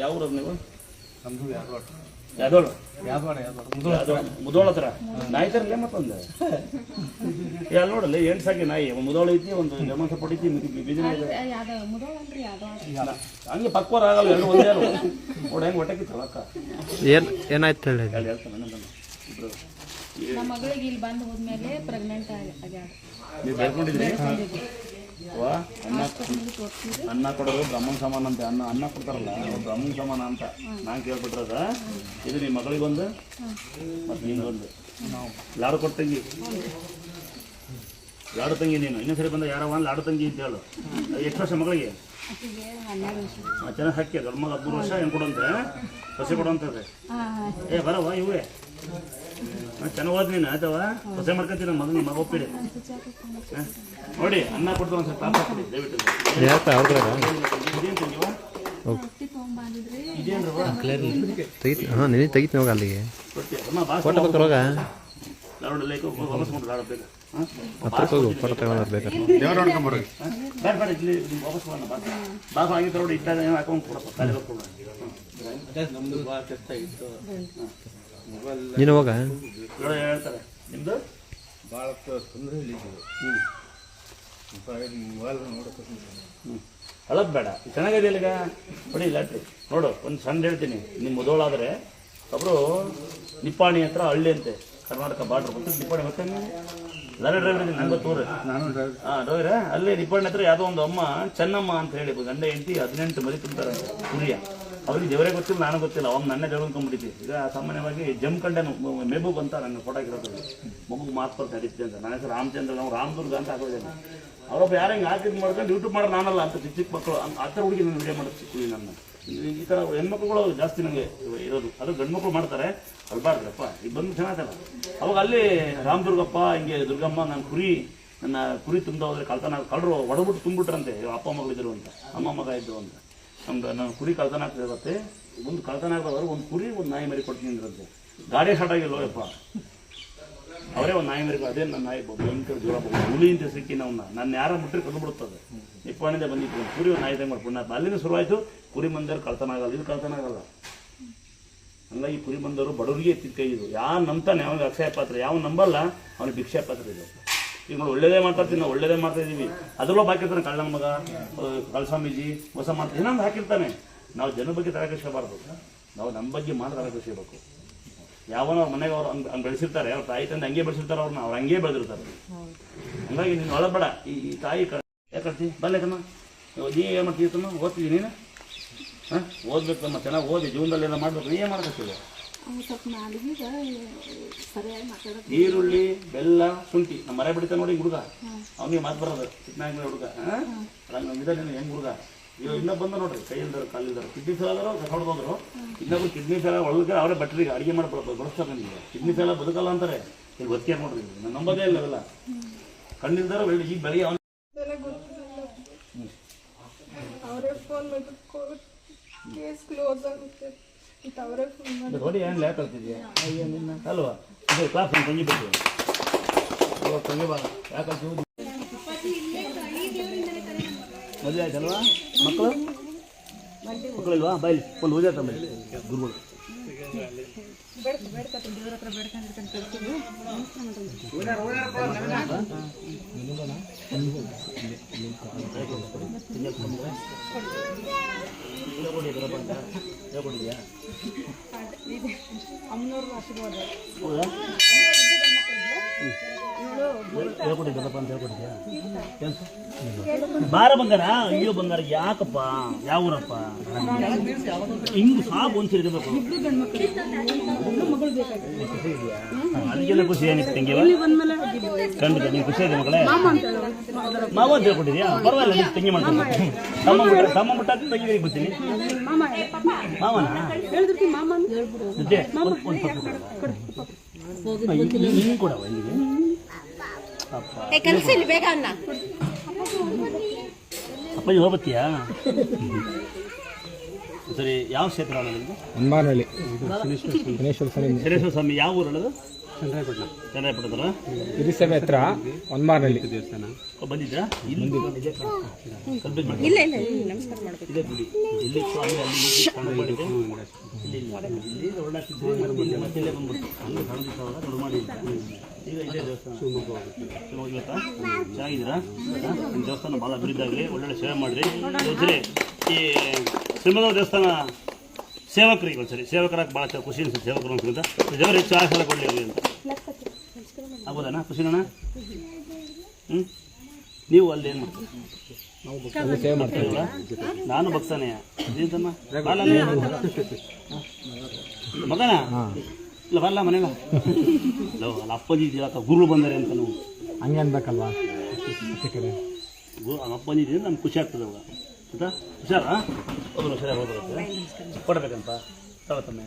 ಯಾವ ಊರದು ನೀವು? ನಮ್ಮದು ಯಾದೋಳು ಮುದೋಳ ಹತ್ರ ನಾಯಿ ತರಲೇ ಮತ್ತೊಂದು ಅಲ್ಲಿ ನೋಡಲ್ಲ ಎಂಟು ಸಾಕಿ ನಾಯಿ ಮುದೋಳ ಐತಿ ಒಂದು ಲೆಮನ್ ಸಪೋರ್ಟ್ ಐತಿ ಬಿದಿನ ಹಂಗೆ ಪಕ್ವರ ಆಗಲ್ಲ ಎರಡು ಒಂದೇ ನೋಡಿ ಹೆಂಗೆ ಹೊಟ್ಟೆಕಿತ್ತಲ್ಲ ಅಕ್ಕ ಏನಾಯ್ತು ಹೇಳಿ ನಮ್ಮ ಮಗಳಿಗೆ ಇಲ್ಲಿ ಬಂದು ಹೋದ್ಮೇಲೆ ಪ್ರೆಗ್ನೆಂಟ್ ಆಗ್ಯಾಳ. ನೀವು ಬೆಳ್ಕೊಂಡಿದ್ರಿ ಅನ್ನ ಕೊಡೋದು ಬ್ರಹ್ಮನ್ ಸಮಾನ ಅಂತ ಅನ್ನ ಕೊಡ್ತಾರಲ್ಲ ಬ್ರಹ್ಮನ್ ಸಮಾನ ಅಂತ ನಾನು ಕೇಳ್ಬಿಟ್ರದ ಇದು ನಿಮ್ಮ ಮಗಳಿಗೊಂದು ಮತ್ತು ನಿನಗೊಂದು ಲಾಡು ಕೊಟ್ಟಂಗಿ ಲಾಡು ತಂಗಿ ನೀನು ಇನ್ನೊಂದ್ಸರಿ ಬಂದ ಯಾರವ ಲಾಡು ತಂಗಿ ಅಂತ ಹೇಳು. ಎಷ್ಟು ವರ್ಷ ಮಗಳಿಗೆ? ಚೆನ್ನಾಗಿ ಹಾಕಿ ಗಂಡು ಮಗ 13 ವರ್ಷ ಏನು ಕೊಡಂತೆ ಸೊಸೆ ಕೊಡಂತದೆ. ಏ ಬರವ ಇವೇ ಚೆನ್ನಾಗಿ ಹೋದ್ ನೀನು ಆಯ್ತವ ಸೊಸೆ ಮಾಡ್ಕೊತೀನಿ ಮಗ ನಿಮ್ಮ ಮಗ ಒಪ್ಪಿಡಿ ನೋಡಿ ಅನ್ನ ಕೊಡ್ತಾರೆ ಒಂದು ಸ್ವಲ್ಪ ಕೊಡಿ ದಯವಿಟ್ಟು. ತೆಗಿತ್ ನೋಗ ಅಲ್ಲಿಗೆ ಫೋಟೋ ಫೋಟೋ ತಗೊಂಡ್ಬೇಕು ಬಾಬು ಆಗಿತ್ತು ನೋಡಿ ಇಟ್ಟಾಗ ಹಾಕೊಂಡು ಕೊಡಪ್ಪ ಕಾಲಿ ಕೊಡ ನೀನು ಹೋಗ ಹೇಳ್ತಾರೆ ನಿಮ್ದು ಭಾಳ ತೊಂದರೆ ಹಳದ್ ಬೇಡ ಚೆನ್ನಾಗಿದೆ ಇಲ್ಲಿಗ ನೋಡಿ ಲ್ಯಾಟ್ರಿ ನೋಡು ಒಂದು ಸಣ್ಣ ಹೇಳ್ತೀನಿ ನಿಮ್ಮ ಮುದೋಳಾದರೆ ಒಬ್ಬರು ನಿಪ್ಪಾಣಿ ಹತ್ರ ಹಳ್ಳಿ ಅಂತೆ ಕರ್ನಾಟಕ ಬಾರ್ಡ್ರ್ ಗೊತ್ತು ನಿಪ್ಪಾಣಿ ಗೊತ್ತ ಲಾರಿ ಡ್ರೈವರ್ ಇದ್ದೀನಿ ನಂಗೆ ಗೊತ್ತೂರು ಡ್ರೈವರ ಅಲ್ಲಿ ನಿಪ್ಪಾಣಿ ಹತ್ರ ಯಾವುದೋ ಒಂದು ಅಮ್ಮ ಚೆನ್ನಮ್ಮ ಅಂತ ಹೇಳಿ ಗಂಡ ಹೆಂಡತಿ 18 ಮರಿ ತುಂಬ್ತಾರೆ ಕುರಿಯ ಅವ್ರಿಗೆ ದೇವರೇ ಗೊತ್ತಿಲ್ಲ ನಾನು ಗೊತ್ತಿಲ್ಲ ಅವ್ನು ನನ್ನೇ ದೇವ್ಕೊಂಡ್ಬಿಟ್ಟಿದ್ದೆ. ಈಗ ಸಾಮಾನ್ಯವಾಗಿ ಜಮ್ಕಂಡೆ ಮೆಹಬೂಬ್ ಅಂತ ನನ್ನ ಫೋಟೋ ಇರೋದು ಮಗುಗೆ ಮಾತು ಬರ್ತಾ ನಡೀತಿದೆ ಅಂತ ನನ್ನ ಹೆಸರು ರಾಮಚಂದ್ರ ನಾವು ರಾಮದುರ್ಗ ಅಂತ ಹಾಕೋದೇನೆ ಅವರೊಬ್ಬ ಯಾರು ಹಿಂಗೆ ಹಾಕಿದ್ ಮಾಡ್ಕೊಂಡು ಯೂಟ್ಯೂಬ್ ಮಾಡೋದು ನಾನಲ್ಲ ಅಂತ ಚಿಕ್ಕ ಮಕ್ಕಳು ಆ ಥರ ಹುಡುಗಿ ನಾನು ವಿಡಿಯೋ ಮಾಡೋದು ಸಿಕ್ಕಿದ್ವಿ ನನ್ನ ಈ ಥರ ಹೆಣ್ಮಕ್ಳುಗಳು ಜಾಸ್ತಿ ನನಗೆ ಇರೋದು ಅದು ಗಂಡು ಮಕ್ಕಳು ಮಾಡ್ತಾರೆ ಅಲ್ಬಾರ್ದ್ರಪ್ಪ ಈಗ ಬಂದು ಚೆನ್ನಾಗಲ್ಲ ಅವಾಗ ಅಲ್ಲಿ ರಾಮದುರ್ಗಪ್ಪ ಹಿಂಗೆ ದುರ್ಗಮ್ಮ ನನ್ನ ಕುರಿ ತುಂಬ ಹೋದ್ರೆ ಕಳ್ಳರು ಒಡಬಿಟ್ಟು ತುಂಬಿಟ್ರಂತೆ ಅಪ್ಪ ಮಗಳಿದ್ರು ಅಂತ ಅಮ್ಮ ಮಗ ಇದ್ರು ಅಂತ ನನ್ನ ಕುರಿ ಕಳ್ತನ ಆಗ್ತಿರುತ್ತೆ ಒಂದು ಕಳ್ತನ ಆಗದವ್ರು ಒಂದು ಕುರಿ ಒಂದು ನಾಯಿ ಮರಿ ಕೊಡ್ತೀನಿ ಅಂದ್ರಂತೆ ಗಾಡಿ ಸ್ಟಾರ್ಟ್ ಆಗಿಲ್ಲೋಯಪ್ಪ ಅವರೇ ಒಂದು ನಾಯಿ ಮರಿ ಅದೇ ನನ್ನ ನಾಯಿ ಭಯಂಕರ ಜೋರ ಹುಲಿ ಅಂತ ಸಿಕ್ಕಿ ನನ್ನ ಯಾರ ಮುಟ್ರಿ ಕದ್ದು ಬಿಡುತ್ತದೆ ನಿಪ್ಪಾಣಿಂದ ಬಂದಿತ್ತು ಒಂದು ಕುರಿ ಒಂದು ನಾಯಿ ತಂಗ ಮಾಡ್ಕೊಂಡು ಅಲ್ಲಿಂದ ಶುರುವಾಯಿತು ಕುರಿ ಮಂದಿರು ಕಳ್ತನ ಆಗಲ್ಲ ಇದು ಕಳ್ತನ ಆಗಲ್ಲ ಹಂಗಾಗಿ ಕುರಿ ಮಂದವರು ಬಡವರಿಗೆ ಎತ್ತಿದ ಕೈ ಇದು ಯಾರು ನಂಬ್ತಾನೆ ಅವನಿಗೆ ಅಕ್ಷಯ ಪಾತ್ರ ಯಾವ ನಂಬಲ್ಲ ಅವನಿಗೆ ಭಿಕ್ಷಾ ಪಾತ್ರ ಇದು. ಈಗ ನೋಡಿ ಒಳ್ಳೇದೇ ಮಾತಾಡ್ತೀನಿ ನಾವು ಒಳ್ಳೇದೇ ಮಾಡ್ತಾ ಇದ್ದೀವಿ ಅದರಲ್ಲೂ ಹಾಕಿರ್ತಾನೆ ಕಳ್ಳನ ಮಗ ಕಳಸ್ವಾಮೀಜಿ ಹೊಸ ಮಾಡ್ತೀವಿ ಇನ್ನೊಂದು ಹಾಕಿರ್ತಾನೆ. ನಾವು ಜನ ಬಗ್ಗೆ ತರಕರಿಸಬಾರ್ದು ನಾವು ನಮ್ಮ ಬಗ್ಗೆ ಮಾತ್ರ ತರಕರಿಸಬೇಕು. ಯಾವನೋ ಅವ್ರ ಮನೆಗೆ ಅವ್ರು ಹಂಗೆ ಬೆಳೆಸಿರ್ತಾರೆ ಅವ್ರ ತಾಯಿ ತಂದೆ ಹಂಗೆ ಬೆಳೆಸಿರ್ತಾರೆ ಅವ್ರನ್ನ ಅವ್ರು ಹಂಗೆ ಬೆಳೆದಿರ್ತಾರೆ. ಹಂಗಾಗಿ ನೀನು ಒಳಬೇಡ ಈ ತಾಯಿ ಯಾಕಂತೀವಿ ಬಲ್ಲೇಕಮ್ಮ ನೀ ಏನು ಮಾಡ್ತೀವಿ ಓದ್ತೀವಿ ನೀನು ಹಾಂ ಓದ್ಬೇಕಮ್ಮ ಚೆನ್ನಾಗಿ ಓದಿ ಜೀವನದಲ್ಲಿ ಎಲ್ಲ ಮಾಡ್ಬೇಕು ನೀ ಏನು ಮಾಡ್ಕೊತೀವಿ ಈರುಳ್ಳಿ ಬೆಲ್ಲ ಶುಂಠಿ ನಮ್ಮ ಮರೆ ಬಿಡ್ತಾ ನೋಡಿ ಹುಡುಗ ಅವನಿಗೆ ಮಾತು ಬರೋದು ಚಿಕ್ಕನಾಗಿ ಹುಡುಗ ಹಂಗಿದೆ ಹೆಂಗೆ ಹುಡುಗ ಇವಾಗ ಇನ್ನೂ ಬಂದ ನೋಡ್ರಿ ಕೈಯಿಲ್ದಾರ ಕಾಲಿಲ್ದಾರ ಕಿಡ್ನಿ ಫೇಲ್ ಆದರೂ ಕರ್ಕೊಂಡು ಬಂದರು ಇನ್ನೊಬ್ರು ಕಿಡ್ನಿ ಫೇಲ್ ಒಳಗೆ ಅವರೇ ಬಟ್ರಿಗೆ ಅಡುಗೆ ಮಾಡ್ಕೊಳ್ಬೋದು ಬಳಸ್ತಾರೆ ನನಗೆ ಕಿಡ್ನಿ ಫೇಲ ಬದುಕಲ್ಲ ಅಂತಾರೆ ಇಲ್ಲಿ ಗೊತ್ತಿಯಾರ ನೋಡ್ರಿ ನಾನು ನಂಬೋದೇ ಇಲ್ಲ ಅವೆಲ್ಲ ಕಣ್ಣಿಲ್ದಾರ ಈಗ ಬೆಳಿಗ್ಗೆ ಅವನು ನೋಡಿ ಏನು ಲ್ಯಾಕ್ ಆಗ್ತಿದ್ಯಾ ಅಲ್ವಾ ಇದು ಕ್ಲಾಸ್ ತಂಗಿ ಬೇಕು ತಂಗಿ ಬಾ ಯಾಕೆ ಮದುವೆ ಆಯ್ತಲ್ವಾ ಮಕ್ಕಳಿಲ್ವಾ ಬಾಯ್ಲಿ ಒಂದು ಓದಾತ ಬೈಲಿ ಗುರುಗಳು ಹೇಳ್ಕೊಟ್ಟಿದ್ಯಾ ಹೇಳ್ಕೊಟ್ಟಿದ್ದಪ್ಪ ಅಂತ ಹೇಳ್ಕೊಟ್ಟಿದ್ಯಾ ಬಾರ ಬಂಗಾರ ಅಯ್ಯೋ ಬಂಗಾರ ಯಾಕಪ್ಪ ಯಾವ ಊರಪ್ಪ ಹಿಂಗೆ ಸಾಬ್ ಒಂದು ಸೇರಿರ್ಬೇಕು ಅದಕ್ಕೆಲ್ಲ ಖುಷಿ ಏನಿತ್ತು ತಂಗಿ ಖಂಡಿತ ನೀವು ಖುಷಿ ಇದೆ ಮಗಳೇ ಮಾವ ಅಂತ ಹೇಳ್ಕೊಟ್ಟಿದ್ಯಾ ಪರವಾಗಿಲ್ಲ ನೀವು ತಂಗಿ ಮಾಡ್ತೀನಿ ತಮ್ಮ ಮುಟ್ಟ ತಂಗಿ ಬರ್ತೀನಿ ಮಾವನ ಹಿಂಗೆ ಕೊಡವ ಇಲ್ಲಿಗೆ ಅಪ್ಪಾಜಿ ಹೋಗ್ಬತ್ತೀಯಾ ಸರಿ ಯಾವ ಕ್ಷೇತ್ರ ನಿಮಗೆ ಹನುಮಾನಹಳ್ಳಿ ಶನೇಶ್ವರ ಸ್ವಾಮಿ ಯಾವ ಊರಲ್ಲದು ಚನ್ನರಾಯಪಟ್ಟಣ ಹಿರಿಸಭೆ ಹತ್ರ ಹೊನ್ಮಾರ್ನಲ್ಲಿ ದೇವಸ್ಥಾನ ಬಂದಿದ್ರಾ ಇಲ್ಲಿ ಕಲ್ಪನೆ ಮಾಡಿ ಇಲ್ಲ ಇಲ್ಲ ನಮಸ್ಕಾರ ಮಾಡ್ಬೇಕು ಇದೇ ಗುಡಿ ಇಲ್ಲಿ ಸ್ವಾಮಿ ಅಲ್ಲಿ ಕಾಣ್ ಮಾಡಿದೆ ಇಲ್ಲಿ ಒಳ್ಳಾಗ್ತಿದ್ದೆ ಮತ್ತೆ ಇಲ್ಲೇ ಬಂದ್ಬಿಟ್ಟು ಅಲ್ಲಿ ಕಾಣಿಸ್ತಾವಲ್ಲ ದೊಡ್ಡ ಮಾಡಿ ಈಗ ಇದೇ ದೇವಸ್ಥಾನ ಶಿವಮೊಗ್ಗ ಇವತ್ತಾ ಚೆನ್ನಾಗಿದ್ದೀರಾ ನಿಮ್ಮ ದೇವಸ್ಥಾನ ಭಾಳ ಅಭಿವೃದ್ಧಿ ಆಗಲಿ ಒಳ್ಳೊಳ್ಳೆ ಸೇವೆ ಮಾಡಿರಿ ಒಂದ್ಸರಿ ಈ ಸಿಂಹದ ದೇವಸ್ಥಾನ ಸೇವಕರಿಗೆ ಒಂದ್ಸರಿ ಸೇವಕರಾಗಿ ಭಾಳ ಖುಷಿ ಅನಿಸುತ್ತೆ ಸೇವಕರು ಅನ್ಸುತ್ತೆ ದೇವರು ಹೆಚ್ಚು ಆಶೀರ್ವಾದ ಕೊಡಲಿ ಅವರಿಗೆ ಅಂತ ಆಗ್ಬೋದಣ್ಣ ಖುಷಿನಣ್ಣ ಹ್ಞೂ ನೀವು ಅಲ್ಲಿ ಏನು ಮಾಡ್ತೀರಾ ನಾನು ಭಕ್ತನೇ ಇದೇಂತಮ್ಮ ಮಗನ ಇಲ್ಲ ಬರಲ್ಲ ಮನೆಗ ಅಲ್ಲ ಅಪ್ಪಾಜಿ ಇದೆಯಲ್ಲ ಗುರು ಬಂದರೆ ಅಂತ ನಾವು ಹಂಗೆ ಅನ್ಬೇಕಲ್ವಾ ಅಪ್ಪಾಜಿ ಇದೆಯಾ ನಮ್ಗೆ ಖುಷಿ ಆಗ್ತದೆ ಅವಾಗ ಆಯ್ತಾ ಹುಷಾರಾ ಒಬ್ಬರು ಹುಷಾರಾಗಿ ಹೋಗ್ಬರುತ್ತೆ ಕೊಡ್ಬೇಕಂತ ತಗೊಳ್ತಮ್ಮ